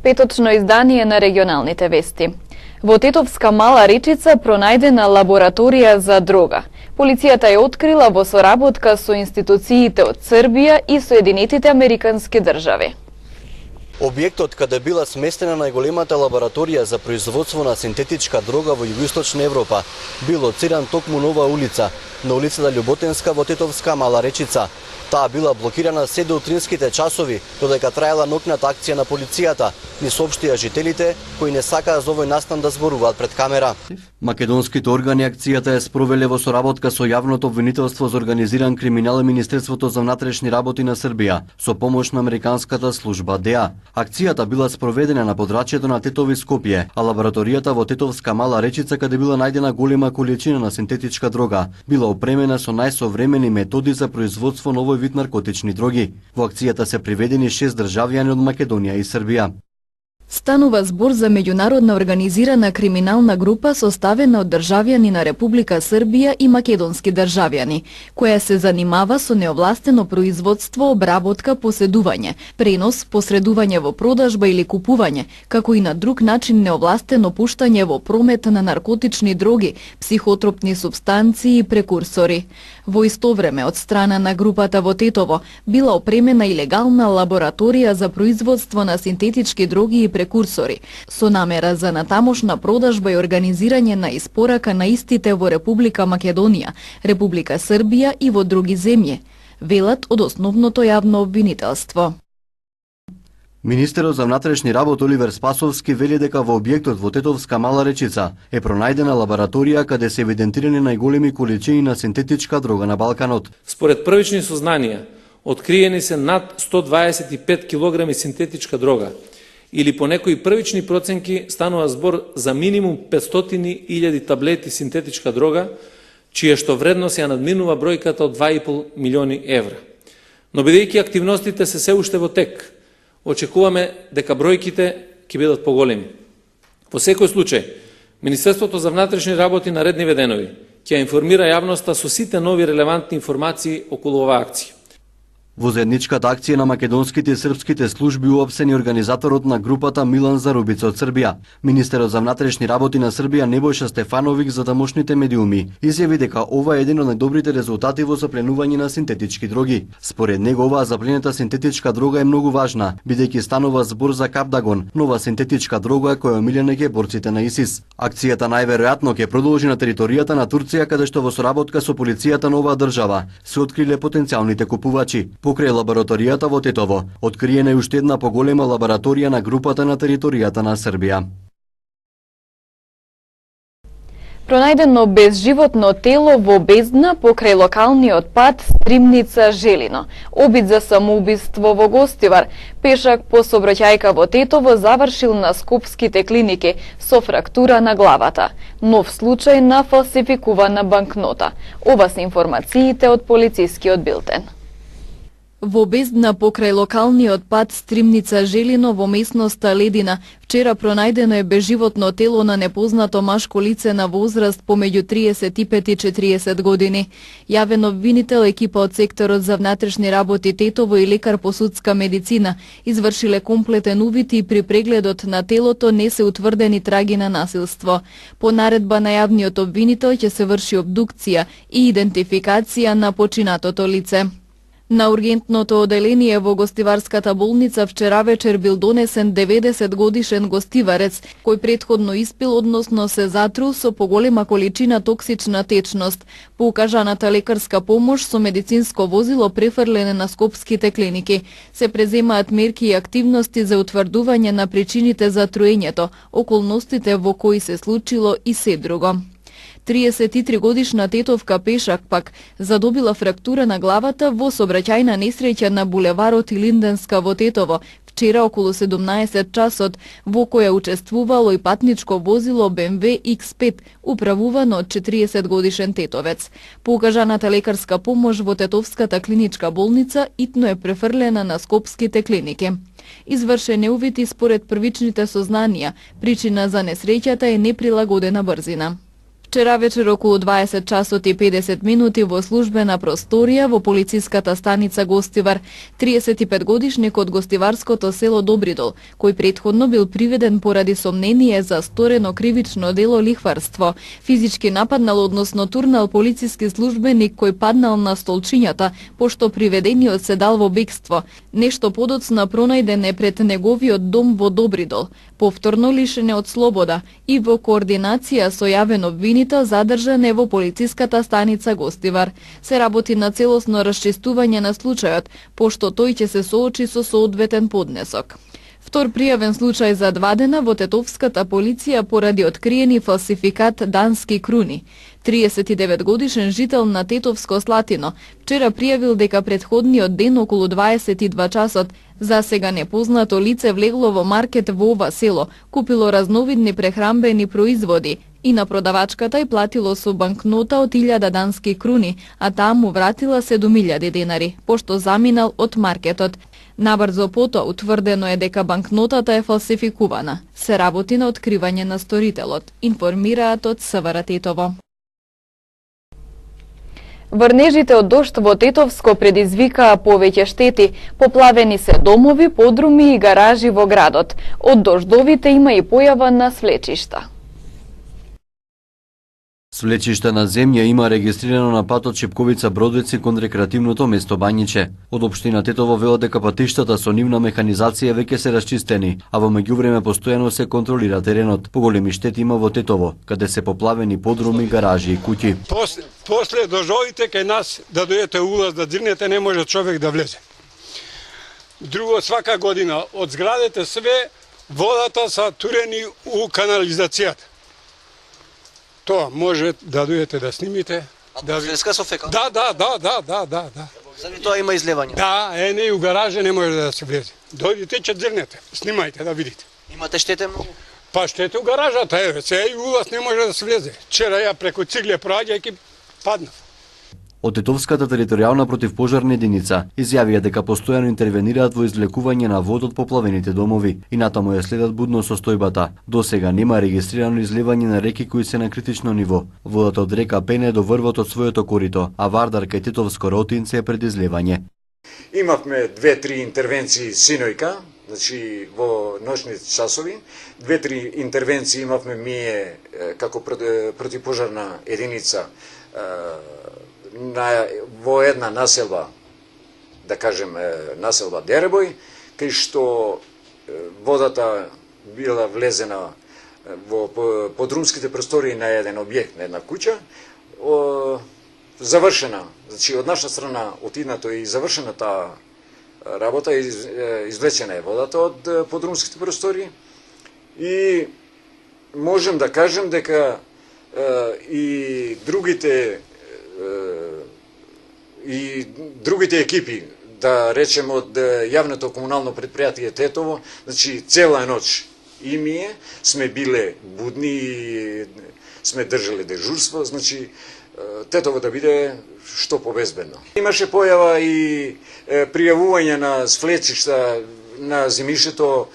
Петочно издание на регионалните вести. Во Тетовска Мала Речица пронајдена лабораторија за дрога. Полицијата ја открила во соработка со институциите од Србија и Соединетите Американски држави. Објектот каде била сместена најголемата лабораторија за производство на синтетичка дрога во Југоисточна Европа бил лоциран токму на оваа улица, на улицата Љуботенска во Тетовска Мала Речица. Таа била блокирана се до утринските часови, додека траела ноќната акција на полицијата, ни соопштија жителите кои не сакаа за овој настан да зборуваат пред камера. Македонските органи акцијата ја спровеле во соработка со јавното обвинителство за организиран криминал и Министерството за внатрешни работи на Србија, со помош на американската служба ДЕА. Акцијата била спроведена на подрачјето на Тетово и Скопје, а лабораторијата во Тетовска Мала Речица, каде била најдена голема количина на синтетичка дрога, била опремена со најсовремени методи за производство на овој вид наркотични дроги. Во акцијата се приведени 6 државјани од Македонија и Србија. Станува збор за меѓународна организирана криминална група составена од државјани на Република Србија и македонски државјани, која се занимава со неовластено производство, обработка, поседување, пренос, посредување во продажба или купување, како и на друг начин неовластено пуштање во промет на наркотични дроги, психотропни супстанции и прекурсори. Во исто време, од страна на групата во Тетово, била опремена илегална лабораторија за производство на синтетички дроги и прекурсори, со намера за натамошна продажба и организирање на испорака на истите во Република Македонија, Република Србија и во други земји, велат од основното јавно обвинителство. Министерот за внатрешни работи Оливер Спасовски вели дека во објектот во Тетовска Мала Речица е пронајдена лабораторија каде се евидентирани најголеми количини на синтетичка дрога на Балканот. Според првични сознанија, откриени се над 125 килограми синтетичка дрога, или по некои првични проценки станува збор за минимум 500.000 таблети синтетичка дрога, чија што вредност ја надминува бројката од 2,5 милиони евра. Но бидејќи активностите се уште во тек, очекуваме дека бројките ќе бидат поголеми. Во секој случај, Министерството за внатрешни работи наредниве денови ќе информира јавноста со сите нови релевантни информации околу оваа акција. Во заедничката акција на македонските и српските служби уапсени организаторот на групата Милан Зарубица од Србија. Министерот за внатрешни работи на Србија Небојша Стефановиќ за тамошните медиуми изјави дека ова е еден од најдобрите резултати во запленување на синтетички дроги. Според него оваа запленета синтетичка дрога е многу важна, бидејќи станува збор за капдагон, нова синтетичка дрога која омилена ке борците на ИСИС. Акцијата најверојатно ќе продолжи на територијата на Турција, каде што во соработка со полицијата на оваа држава се откриле потенцијалните купувачи. Покрај лабораторијата во Тетово, откриена е уште една поголема лабораторија на групата на територијата на Србија. Пронајдено безживотно тело во бездна покрај локалниот пат Стримница Желино. Обид за самоубиство во Гостивар. Пешак по сообраќајка во Тетово завршил на скопските клиники со фрактура на главата. Нов случај на фалсификувана банкнота. Ова се информациите од полицискиот билтен. Во бездна покрај локалниот пат Стримница Желино во местноста Ледина вчера пронајдено е безживотно тело на непознато машко лице на возраст помеѓу 35 и 40 години. Јавен обвинител, екипа од секторот за внатрешни работи Тетово и лекар по судска медицина извршиле комплетен увид и при прегледот на телото не се утврдени траги на насилство. По наредба на јавниот обвинител ќе се врши обдукција и идентификација на починатото лице. На ургентното оделение во Гостиварската болница вчера вечер бил донесен 90 годишен гостиварец, кој претходно испил, односно се затрул со поголема количина токсична течност. По укажаната лекарска помош со медицинско возило префрлене на скопските клиники. Се преземаат мерки и активности за утврдување на причините за труењето, околностите во кои се случило и се друго. 33 годишна тетовка Пешак пак задобила фрактура на главата во сообраќајна несреќа на булеварот Илинденска во Тетово вчера околу 17 часот, во која учествувало и патничко возило BMW X5 управувано од 40 годишен тетовец. По укажаната лекарска помош во Тетовската клиничка болница итно е префрлена на скопските клиники. Извршен е увид и според првичните сознанија, причина за несреќата е неприлагодена брзина. Вчера вечер околу 20 часот и 50 минути во службена просторија во полициската станица Гостивар, 35-годишник од гостиварското село Добридол, кој претходно бил приведен поради сомнение за сторено кривично дело лихварство, физички нападнал, односно турнал полициски службеник кој паднал на столчињата, пошто приведениот се дал во бегство. Нешто подоцна пронајден е пред неговиот дом во Добридол, повторно лишен од слобода и во координација со јавен обвинител задржан е во полициската станица Гостивар. Се работи на целосно расчистување на случајот, пошто тој ќе се соочи со соодветен поднесок. Втор пријавен случај за 2 дена во Тетовската полиција поради откриени фалсификат дански круни. 39-годишен жител на Тетовско Слатино вчера пријавил дека претходниот ден околу 22 часот за сега непознато лице влегло во маркет во ова село, купило разновидни прехрамбени производи и на продавачката и платило со банкнота од 1000 дански круни, а таа му вратила 7000 денари, пошто заминал од маркетот. Набрзо потоа утврдено е дека банкнотата е фалсификувана. Се работи на откривање на сторителот, информираат од СВР Тетово. Врнежите од дожд во Тетовско предизвикаа повеќе штети. Поплавени се домови, подруми и гаражи во градот. Од дождовите има и појава на свлечишта. Свлечишта на земја има регистрирано на патот Шипковица Бродвици кон рекреативното место Бањиче. Од општина Тетово велат дека патиштата со нивна механизација веќе се расчистени, а во меѓувреме постојано се контролира теренот. Поголеми штети има во Тетово, каде се поплавени подруми, гаражи и куќи. После дождовите кај нас да дојдете улаз да дзирнете не може човек да влезе. Друго, свака година од зградите све водата са турени у канализацијата. Тоа може да дојдете да снимите. Да вреска со фекал? Да. Заради тоа има излевање? Да, не и у гараже не може да се влезе. Дојдете ќе дзирнете, снимајте да видите. Имате штете многу? Па штете у гаражата, се и улаз не може да се влезе. Вчера ја преку цигле проаѓајќи паднав. Од Тетовската територијална противпожарна единица изјавија дека постојано интервенираат во извлекување на вода од поплавените домови и натаму ја следат будно состојбата. До сега нема регистрирано изливање на реки кои се на критично ниво. Водата од река Пене до врвот од своето корито, а Вардар кај Тетовско Ротинце е пред изливање. Имавме 2-3 интервенции синојка, значи во ночните часови. 2-3 интервенции имавме ние како противпожарна единица во една населба, да кажем населба Деребој, кај што водата била влезена во подрумските простории на еден објект, на една куќа, завршена, значи од наша страна отиднато и завршена таа работа, извлечена е водата од подрумските простории и можем да кажем дека и другите екипи, да речем од јавното комунално предпријатие Тетово, значи цела ноќ и ние сме биле будни и сме држале дежурство, значи Тетово да биде што побезбедно. Имаше појава и пријавување на свлечишта на земјишето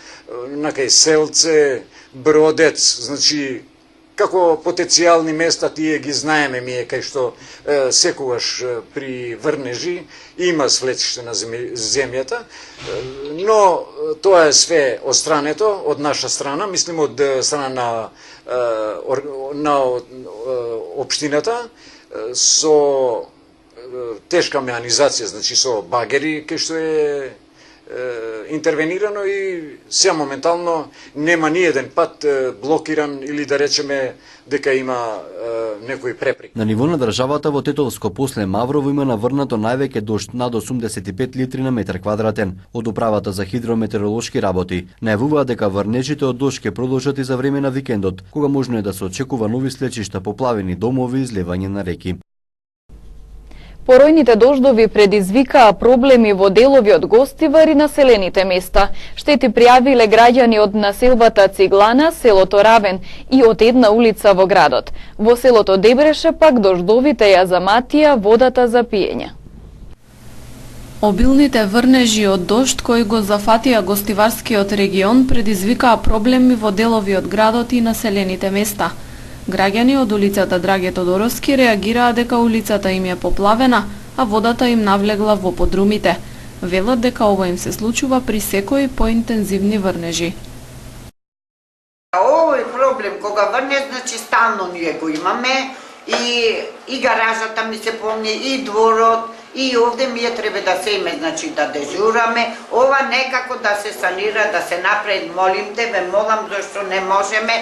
на кај Селце, Бродец, значи како потенцијални места тие ги знаеме ние кај што секогаш при врнежи има свлечиште на земјата, но тоа е све острането од наша страна, мислим од страна на општината со тешка механизација, значи со багери кај што е интервенирано и сега моментално нема ни еден пат блокиран или да речеме дека има некои препреки. На ниво на државата во Тетовско после Маврово има наврнато највеќе дожд над 85 литри на метар квадратен. Од управата за хидрометеоролошки работи најавуваат дека врнежите од дожд ќе продолжат и за време на викендот, кога можно е да се очекува нови слечишта, поплавени домови и излевање на реки. Поројните дождови предизвикаа проблеми во делови од Гостивар и населените места. Штети пријавиле граѓани од населбата Циглана, селото Равен и од една улица во градот. Во селото Дебреше пак дождовите ја заматија водата за пиење. Обилните врнежи од дожд кои го зафатија Гостиварскиот регион предизвикаа проблеми во делови од градот и населените места. Граѓани од улицата Драге Тодоровски реагираа дека улицата им е поплавена, а водата им навлегла во подрумите. Велат дека ова им се случува при секои поинтензивни врнежи. Овој проблем кога врне, значи стално ние го имаме и гаражата ми се помни, и дворот, и овде ми треба да се име, значи да дежураме. Ова некако да се санира, да се напред, молим те, ве молам, зашто не можеме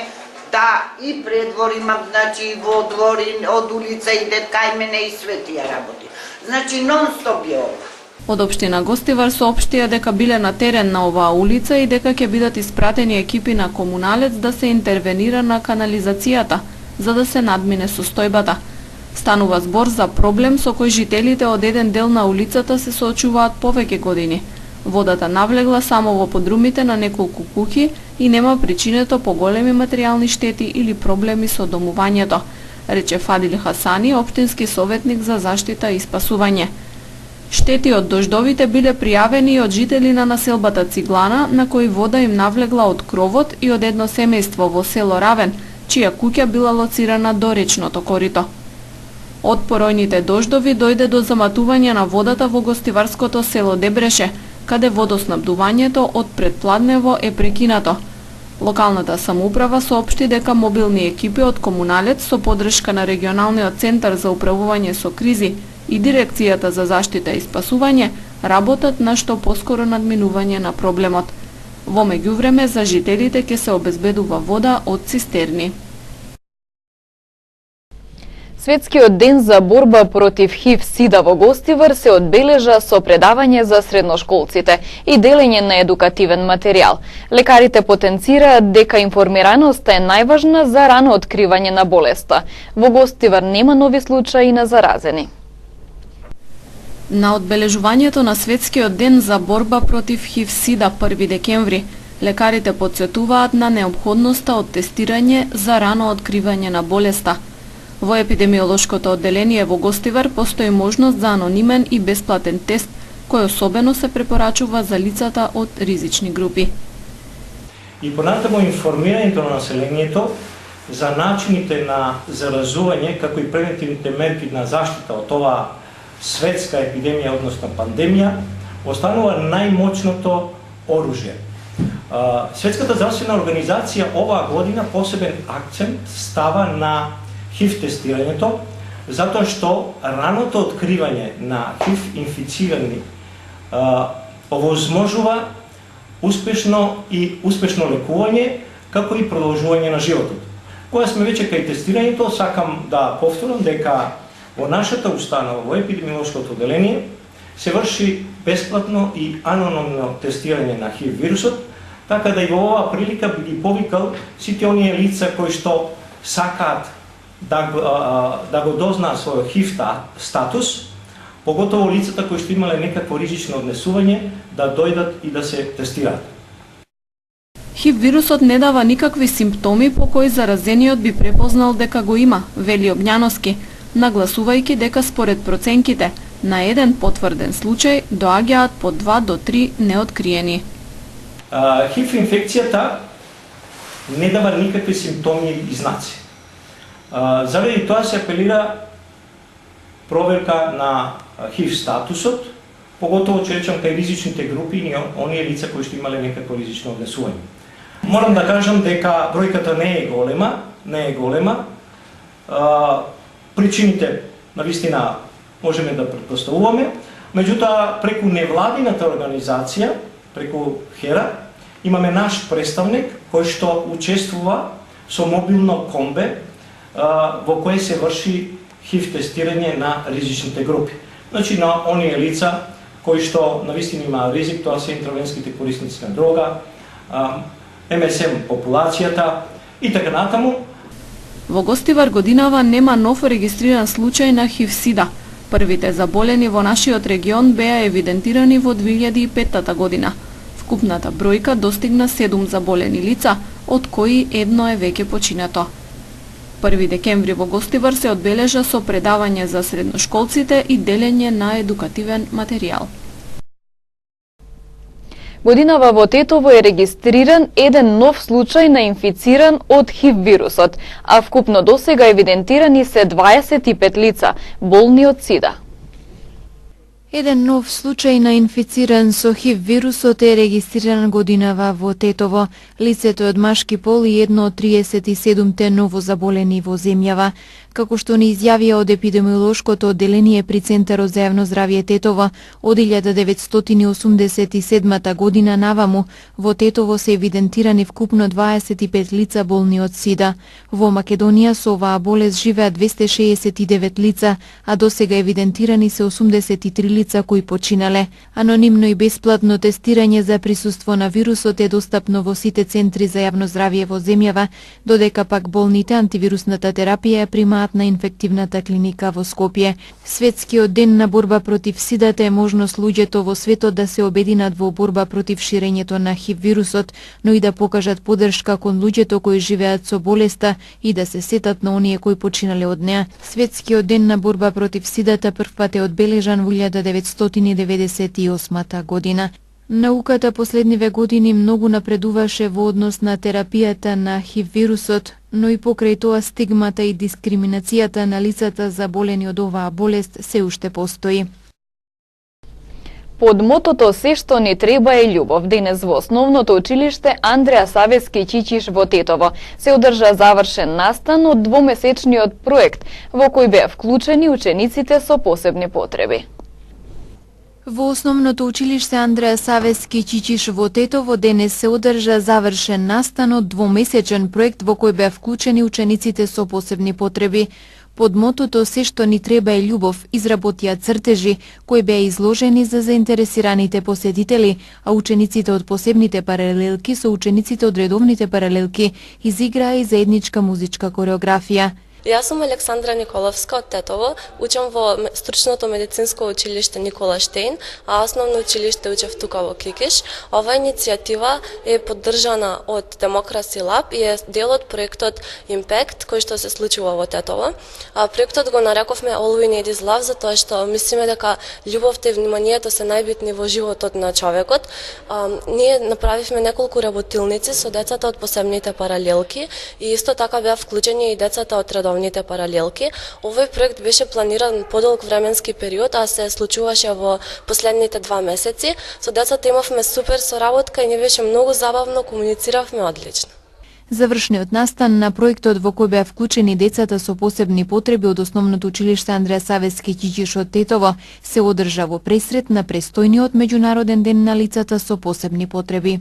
да и предвор имам, значи и во двори, од улица идет кај мене и све тие работи. Значи нон-стоп е ова. Од општина Гостивар соопштија дека биле на терен на оваа улица и дека ќе бидат испратени екипи на комуналец да се интервенира на канализацијата, за да се надмине состојбата. Станува збор за проблем со кој жителите од еден дел на улицата се соочуваат повеќе години. Водата навлегла само во подрумите на неколку куќи и нема причинето поголеми материјални штети или проблеми со домувањето, рече Фадил Хасани, општински советник за заштита и спасување. Штети од дождовите биле пријавени и од жители на населбата Циглана, на кои вода им навлегла од кровот и од едно семејство во село Равен, чија куќа била лоцирана до речното корито. Од поројните дождови дојде до заматување на водата во гостиварското село Дебреше, каде водоснабдувањето од предпладнево е прекинато. Локалната самоуправа соопшти дека мобилни екипи од комуналец со поддршка на регионалниот центар за управување со кризи и дирекцијата за заштита и спасување работат на што поскоро надминување на проблемот. Во меѓувреме за жителите ќе се обезбедува вода од цистерни. Светскиот ден за борба против ХИВ-СИДА во Гостивар се одбележа со предавање за средношколците и делење на едукативен материјал. Лекарите потенцираат дека информираноста е најважна за рано откривање на болеста. Во Гостивар нема нови случаи на заразени. На одбележувањето на Светскиот ден за борба против ХИВ-СИДА 1 декември, лекарите потсетуваат на неопходноста од тестирање за рано откривање на болеста. Во епидемиолошкото одделение во Гостивар постои можност за анонимен и бесплатен тест, кој особено се препорачува за лицата од ризични групи. И понатаму информирањето на населението за начините на заразување, како и превентивните мерки на заштита од оваа светска епидемија, односно пандемија, останува најмоćното оружје. Светската здравствена организација оваа година посебен акцент става на ХИВ тестирањето, затоа што раното откривање на ХИВ инфицирани овозможува успешно лекување, како и продолжување на животот. Кога сме веќе кај тестирањето, сакам да повторам дека во нашата установа, во епидемиолошкото одделение, се врши бесплатно и анонимно тестирање на ХИВ вирусот, така да и во оваа прилика би ги повикал сите оние лица кои што сакаат да го дознаат својот ХИВ статус, поготово лицата кои што имале некакво ризично однесување, да дојдат и да се тестираат. ХИВ вирусот не дава никакви симптоми по кои заразениот би препознал дека го има, вели Огњановски, нагласувајќи дека според проценките на еден потврден случај доаѓаат по 2 до 3 неоткриени. ХИВ инфекцијата не дава никакви симптоми и знаци. Заради тоа се апелира проверка на ХИВ статусот, поготово че речам кај ризичните групи и оние лица кои што имале некакво ризично однесување. Морам да кажам дека бројката не е голема. Причините навистина можеме да претпоставуваме, меѓутоа преку невладината организација, преку ХЕРА, имаме наш представник кој што учествува со мобилно комбе во кое се врши ХИВ тестирање на ризичните групи. Значи на оние лица кои што навистина има ризик, тоа се интравенските корисници на дрога, МСМ популацијата и така натаму. Во Гостивар годинава нема нов регистриран случај на ХИВ-СИДА. Првите заболени во нашиот регион беа евидентирани во 2005 година. Вкупната бројка достигна 7 заболени лица, од кои едно е веќе починато. 1 декември во Гостивар се одбележа со предавање за средношколците и делење на едукативен материјал. Годинава во Тетово е регистриран еден нов случај на инфициран од ХИВ вирусот, а вкупно досега евидентирани се 25 лица болни од СИДА. Еден нов случај на инфициран со ХИВ вирусот е регистриран годинава во Тетово. Лицето е од машки пол и едно од 37-те новозаболени во земјава. Како што ни изјавија од епидемиолошкото одделение при Центарот за јавно здравје Тетово, од 1987 година наваму во Тетово се евидентирани вкупно 25 лица болни од СИДА. Во Македонија со оваа болест живеат 269 лица, а досега евидентирани се 83 лица кои починале. Анонимно и бесплатно тестирање за присуство на вирусот е достапно во сите центри за јавно здравје во земјава, додека пак болните антивирусната терапија ја примаат на инфективната клиника во Скопје. Светскиот ден на борба против СИДАТа е можност луѓето во светот да се обединат во борба против ширењето на ХИВ вирусот, но и да покажат поддршка кон луѓето кои живеат со болеста и да се сетат на оние кои починале од неа. Светскиот ден на борба против СИДАТа првпат е одбележан во 1998 година. Науката последниве години многу напредуваше во однос на терапијата на ХИВ вирусот, но и покрај тоа стигмата и дискриминацијата на лицата заболени од оваа болест се уште постои. Под мотото "Се што ни треба е љубов", денес во основното училиште Андреа Савески Чичиш во Тетово се одржа завршен настан од двомесечниот проект во кој беа вклучени учениците со посебни потреби. Во основното училиште Андреа Савески Чичиш во Тетово денес се одржа завршен настан од двомесечен проект во кој беа вклучени учениците со посебни потреби. Под мотото "Се што ни треба е љубов" изработија цртежи кои беа изложени за заинтересираните посетители, а учениците од посебните паралелки со учениците од редовните паралелки изиграа и заедничка музичка кореографија. Јас сум Александра Николовска од Тетово, учам во стручното медицинско училиште Никола Штейн, а основно училиште учев тука во Кикиш. Оваа иницијатива е поддржана од Democracy Lab и е дел од проектот Impact кој што се случува во Тетово. Проектот го нарековме All We Need Is Love затоа што мислиме дека љубовта и вниманието се најбитни во животот на човекот. Ние направивме неколку работилници со децата од посебните паралелки и исто така беа вклучени и децата од редовните паралелки. Овој проект беше планиран подолг временски период, а се случуваше во последните 2 месеци. Со децата имавме супер соработка и ни беше многу забавно, комунициравме одлично. Завршниот настан на проектот во кој беа вклучени децата со посебни потреби од основното училиште Андреа Савески Чичиш од Тетово се одржа во пресрет на престојниот меѓународен ден на лицата со посебни потреби.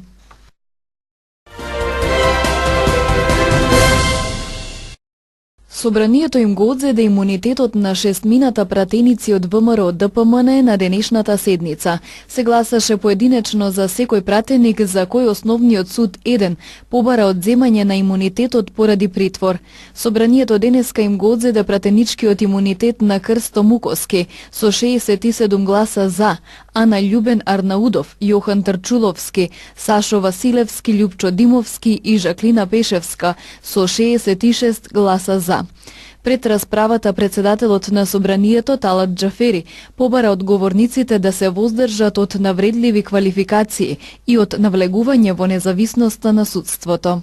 Собранието им го одзеде имунитетот на 6-мината пратеници од ВМРО ДПМН на денешната седница. Се гласаше поединечно за секој пратеник за кој основниот суд 1 побара одземање на имунитетот поради притвор. Собранието денеска им го одзеде пратеничкиот имунитет на Крсто Муковски со 67 гласа за, Ана Љубен Арнаудов, Јохан Трчуловски, Сашо Василевски, Љупчо Димовски и Жаклина Пешевска со 66 гласа за. Пред расправата председателот на собранието Талат Џафери побара одговорниците да се воздржат од навредливи квалификации и од навлегување во независноста на судството.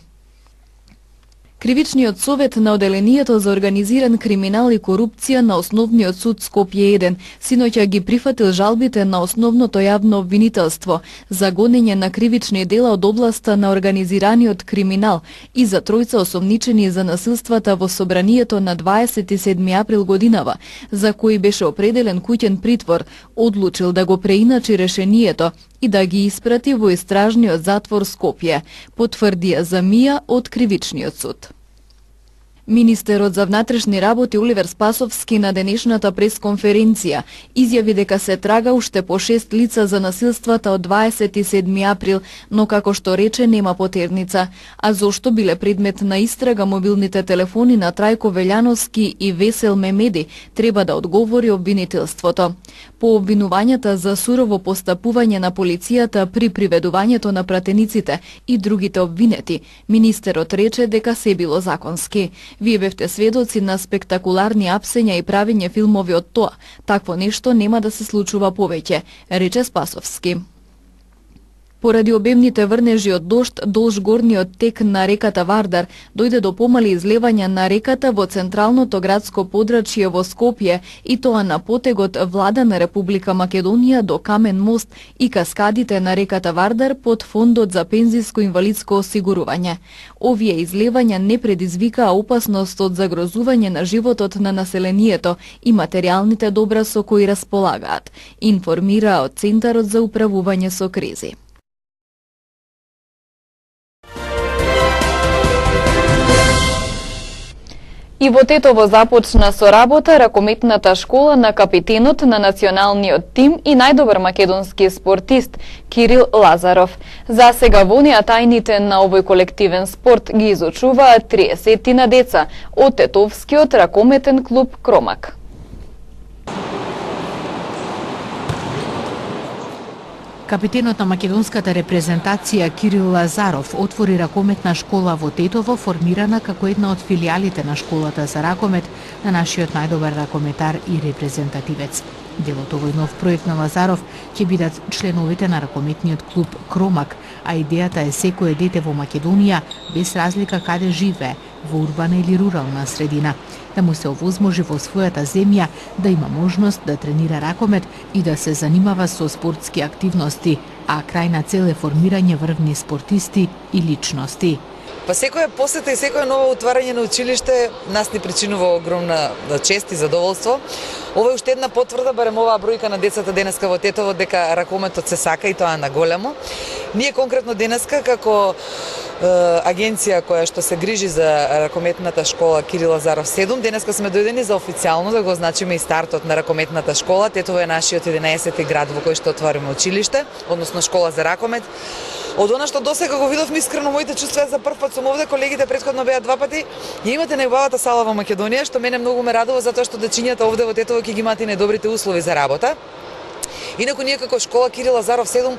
Кривичниот совет на Оделението за организиран криминал и корупција на Основниот суд Скопје 1 синоќа ги прифатил жалбите на Основното јавно обвинителство за гонење на кривични дела од областа на организираниот криминал и за тројца осомничени за насилствата во собранието на 27 април годинава, за кои беше определен куќен притвор, одлучил да го преиначи решението и да ги испрати во истражниот затвор Скопје, потврдија Замија од Кривичниот суд. Министерот за внатрешни работи Оливер Спасовски на денешната пресконференција изјави дека се трага уште по 6 лица за насилствата од 27 април, но како што рече нема потерница. А зошто биле предмет на истрага мобилните телефони на Трајко Велјановски и Весел Мемеди, треба да одговори обвинителството. По обвинувањата за сурово постапување на полицијата при приведувањето на пратениците и другите обвинети, министерот рече дека се било законски. Вие бевте сведоци на спектакуларни апсења и правење филмови од тоа. Такво нешто нема да се случува повеќе, рече Спасовски. Поради обемните врнежи од дожд, долж горниот тек на реката Вардар дојде до помали излевања на реката во централното градско подрачје во Скопје, и тоа на потегот Влада на Република Македонија до Камен мост и каскадите на реката Вардар под Фондот за пензиско инвалидско осигурување. Овие излевања не предизвикаа опасност од загрозување на животот на населението и материјалните добра со кои располагаат, информира од Центарот за управување со кризи. И во Тетово започна со работа ракометната школа на капитенот на националниот тим и најдобар македонски спортист Кирил Лазаров. За сега во неа тајните на овој колективен спорт ги изучуваат 30 деца од Тетовскиот ракометен клуб Кромак. Капитенот на македонската репрезентација Кирил Лазаров отвори ракометна школа во Тетово, формирана како една од филијалите на школата за ракомет на нашиот најдобар ракометар и репрезентативец. Дел од овој нов проект на Лазаров ќе бидат членовите на ракометниот клуб Кромак, а идејата е секое дете во Македонија, без разлика каде живее, во урбана или рурална средина, да му се овозможи во својата земја да има можност да тренира ракомет и да се занимава со спортски активности, а крајна цел е формирање врвни спортисти и личности. Па секоја посета и секоја нова отварање на училиште нас ни причинува огромна чест и задоволство. Ова е уште една потврда, барем оваа бројка на децата денеска во Тетово, дека ракометот се сака и тоа на големо. Ние конкретно денеска како агенција која што се грижи за ракометната школа Кирил Лазаров 7, денеска сме дојдени за официјално да го означиме и стартот на ракометната школа. Тетово е нашиот 11-ти град во кој што отвориме училиште, односно школа за ракомет. Од она што досега го видовме, искрено моите чувства за прв пат сум овде, колегите претходно беа 2 пати. Ја имате најубавата сала во Македонија, што мене многу ме радува затоа што дечињата овде во Тетово ќе ги имаат и најдобрите услови за работа. Инаку ние како школа Кирил Лазаров 7,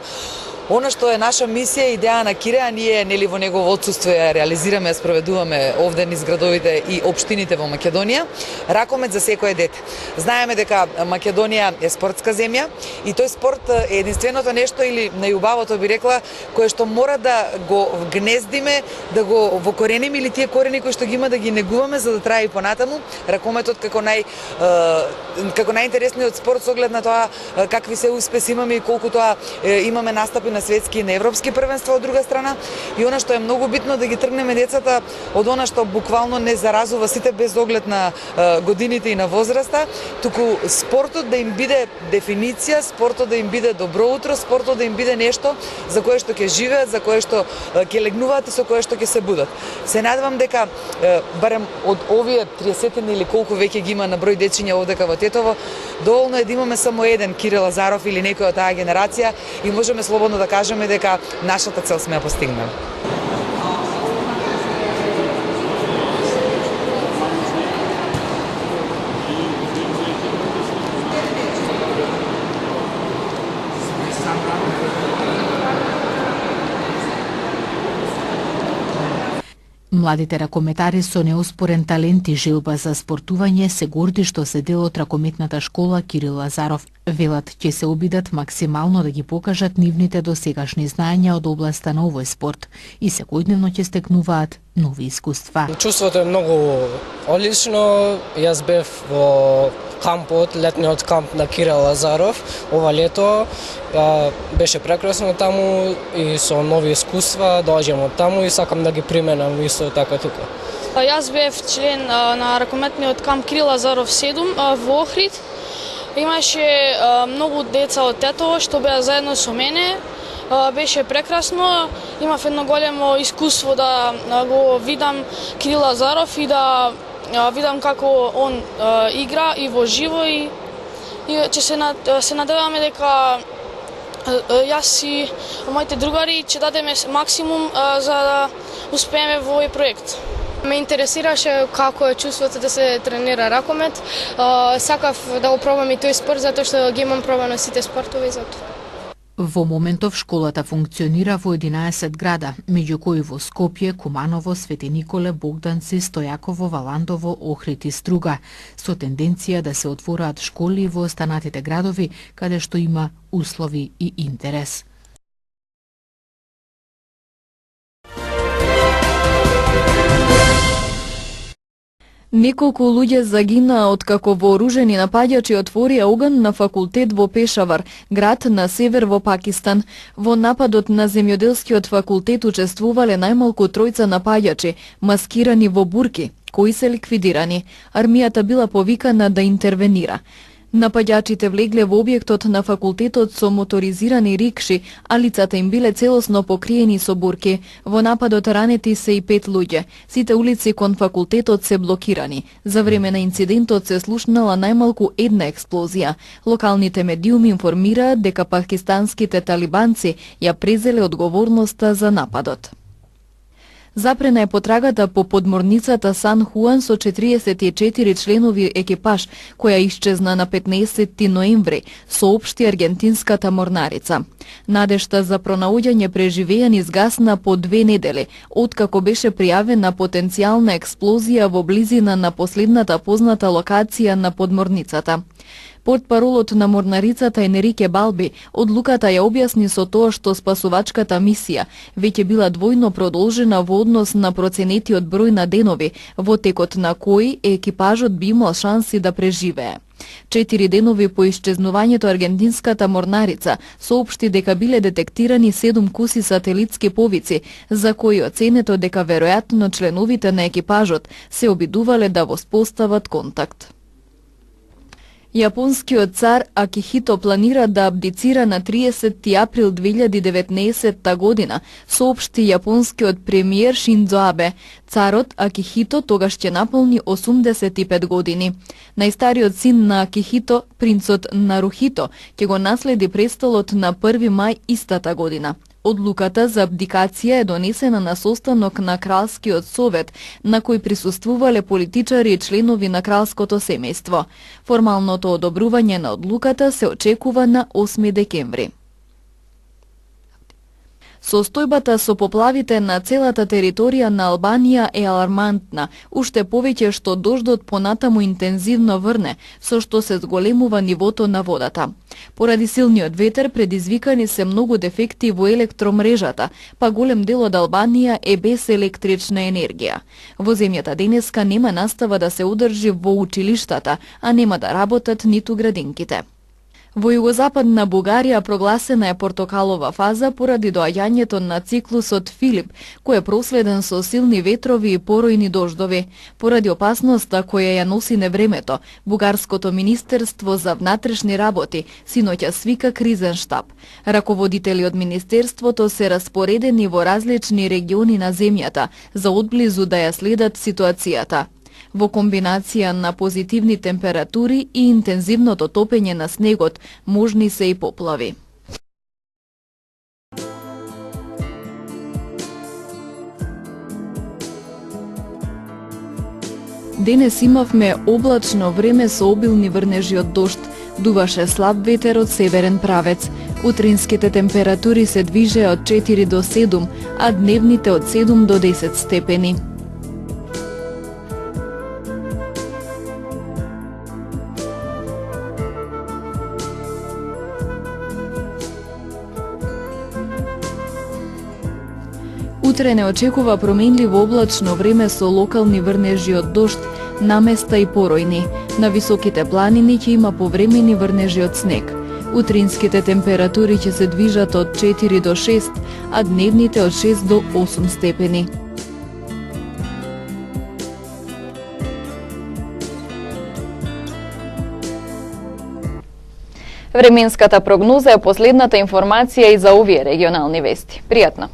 она што е наша мисија и идеја на Кире, а ние нели во негово отсуство ја реализираме, ја спроведуваме овде низ градовите и општините во Македонија, ракомет за секое дете. Знаеме дека Македонија е спортска земја и тој спорт е единственото нешто или најубавото би рекла кое што мора да го гнездиме, да го вокорениме или тие корени кои што ги има да ги негуваме за да трае и понатаму. Ракометот како најинтересниот спорт со оглед на тоа какви се успеси имаме и колку тоа имаме настапи на светски и на европски првенства од друга страна, и она што е многу битно да ги тргнеме децата од она што буквално не заразува сите без оглед на годините и на возраста, туку спортот да им биде дефиниција, спортот да им биде добро утро, спортот да им биде нешто за кое што ќе живеат, за кое што ќе легнуваат и со кое што ќе се будат. Се надевам дека барем од овие 30 или колку веќе ги има на број дечиња овдека во Тетово, доволно е да имаме само еден Кирил Лазаров или некој од таа генерација и можеме слободно да кажеме дека нашата цел сме ја постигнали. Младите ракометари со неоспорен талент и желба за спортување се горди што се дел од ракометната школа Кирил Лазаров. Велат ќе се обидат максимално да ги покажат нивните досегашни знаења од областа на овој спорт и секојдневно ќе стекнуваат нови искуства. Чувството е многу одлично. Јас бев во кампот, летниот камп на Кирил Лазаров ова лето. Беше прекрасно таму и со нови искуства, доаѓам од таму и сакам да ги применам исто така тука. Јас бев член на ракометниот камп Кирил Лазаров 7 во Охрид. Имаше многу деца од Тетово што беа заедно со мене. Беше прекрасно. Имав едно големо искуство да го видам Кирил Лазаров и да видам како он игра и во живо и ќе се надеваме дека јас и моите другари ќе дадеме максимум за да успееме во овој проект. Ме интересираше како е чувството да се тренира ракомет. Сакав да го пробам и тој спорт затоа што ги имам пробано сите спортови за тоа. Во моментов школата функционира во 11 града, меѓу кои во Скопје, Куманово, Свети Николе, Богданци, Стојаково, Валандово, Охрид и Струга, со тенденција да се отвораат школи во останатите градови каде што има услови и интерес. Неколку луѓе загинаа откако вооружени напаѓачи отворија оган на факултет во Пешавар, град на север во Пакистан. Во нападот на земјоделскиот факултет учествувале најмалку 3 напаѓачи, маскирани во бурки, кои се ликвидирани. Армијата била повикана да интервенира. Напаѓачите влегле во објектот на факултетот со моторизирани рикши, а лицата им биле целосно покриени со бурки. Во нападот ранети се и 5 луѓе. Сите улици кон факултетот се блокирани. За време на инцидентот се слушнала најмалку една експлозија. Локалните медиуми информираат дека пакистанските талибанци ја презеле одговорноста за нападот. Запрена е потрагата по подморницата Сан Хуан со 44 членови екипаж, која исчезна на 15 ноември, соопшти аргентинската морнарица. Надежта за пронаоѓање преживеани згасна по 2 недели, откако беше пријавена потенцијална експлозија во близина на последната позната локација на подморницата. Портпаролот на морнарицата Енрике Балби одлуката ја објасни со тоа што спасувачката мисија веќе била двојно продолжена во однос на проценетиот број на денови, во текот на кои екипажот би имал шанси да преживее. 4 денови по исчезнувањето аргентинската морнарица соопшти дека биле детектирани 7 куси сателитски повици, за кои оценето дека веројатно членовите на екипажот се обидувале да воспостават контакт. Јапонскиот цар Акихито планира да абдицира на 30 април 2019 година, соопшти јапонскиот премиер Шинзо Абе. Царот Акихито тогаш ќе наполни 85 години. Најстариот син на Акихито, принцот Нарухито, ќе го наследи престолот на 1 мај истата година. Одлуката за абдикација е донесена на состанок на Кралскиот совет, на кој присуствувале политичари и членови на кралското семејство. Формалното одобрување на одлуката се очекува на 8 декември. Состојбата со поплавите на целата територија на Албанија е алармантна, уште повеќе што дождот понатаму интензивно врне, со што се зголемува нивото на водата. Поради силниот ветер предизвикани се многу дефекти во електромрежата, па голем дел од Албанија е без електрична енергија. Во земјата денеска нема настава да се одржи во училиштата, а нема да работат ниту градинките. Во југозападна Бугарија прогласена е портокалова фаза поради доаѓањето на циклусот Филип, кој е проследен со силни ветрови и поројни дождови. Поради опасноста која ја носи невремето, Бугарското министерство за внатрешни работи синоќа свика кризен штаб. Раководители од министерството се распоредени во различни региони на земјата за одблизу да ја следат ситуацијата. Во комбинација на позитивни температури и интензивното топење на снегот, можни се и поплави. Денес имавме облачно време со обилни врнежи од дожд. Дуваше слаб ветер од северен правец. Утринските температури се движеа од 4 до 7, а дневните од 7 до 10 степени. Утре не очекува променливо облачно време со локални врнежи од дожд, наместа и поројни. На високите планини ќе има повремени врнежи од снег. Утринските температури ќе се движат од 4 до 6, а дневните од 6 до 8 степени. Временската прогноза е последната информација и за овие регионални вести. Пријатно!